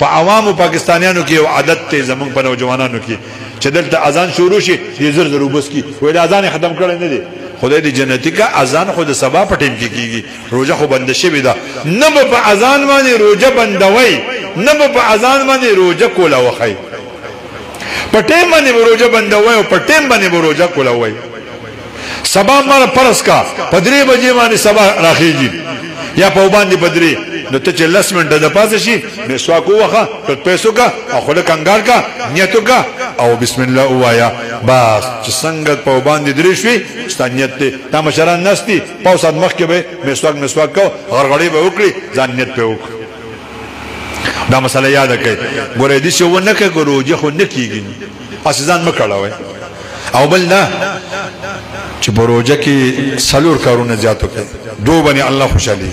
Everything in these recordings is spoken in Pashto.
په عوامو پاکستانیانو کې یو عادت ته زمونږ په نوجوانانو کې چې دلته اذان شروع شي دې زر زر وبس کی وایي اذان ختم کړی نه دی خدای دې جنتی کا اذان خود سبا په ټیم کې کیږي روزه خو بند شوی ده نه په اذان باندې روزه بندوي نه په اذان باندې روزه کولا وخی په ټیم باندې روزه بندوي او په ټیم باندې روزه کولا وای سبا مر پرس کا پدری بجې باندې سبا راخیږي یا په باندې پدری نو ته چې لس منټه د پاسه شي مسواک وخه په پیسو کا او خله کنګار کا نیتو کا او بسم الله وایا بس چې څنګه په باندې درې شوي ستانیت ته تا مشران نستی پاوسات مخ کې به مسواک کو غرغړی به وکړي ځان نیت په وک دا مسله یاد کړئ ګورې دې شو نه کې ګروجه خو نه کیږي اساسان مکړاوي او بل نه چې بروجه کې سلور کارونه زیاتو کوي دو باندې الله خوشالي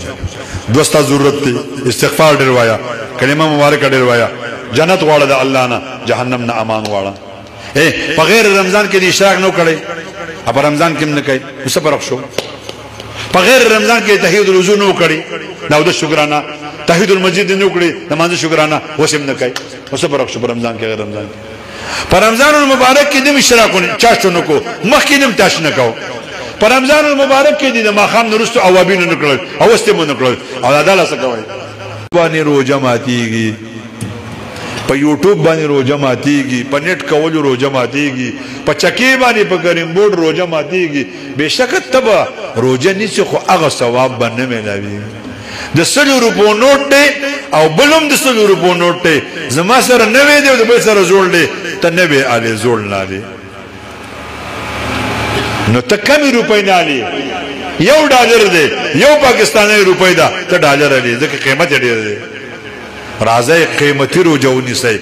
دوستا ضرورت دی استغفار ډیر وایا کلمه مبارک ډیر وایا جنت غواړه د الله نه جهنم نه امان غواړه په غیر رمضان کې د اشراق نو کړي په رمضان کې نه کوي څه فرق شو په غیر رمضان کې تحید الوضو نو کړي نو د شکرانه تحید المسجد نو کړي نماز شکرانه وسم نه کوي څه فرق شو په رمضان کې غیر رمضان په رمضان المبارک کې د اشراقونه چاشتونو کو مخکې نم تاش نه کو په رمضان المبارک کې د ماخام نورستو اوابین نه کړل او واستمو نه کړل او عدالت څه کوي باندې روزه ماتيږي په یوټیوب باندې روزه ماتيږي په نت کول روزه ماتيږي په چکی باندې په ګریم بورډ روزه ماتيږي بهشکه تبا روزه نشي خو هغه ثواب باندې ملوي د 100 روپو نوٹ دی او بلوم د 100 روپو نوٹ دی زما سره 90 دی او بل سره جوړ دی ته 90 علي جوړ نه دی نو ته کمی روپۍ نه علي $1 دی یو پاکستاني روپۍ دا ته $1 علي ځکه قیمت ډیر دی راځي قیمتي روزه ونیسئ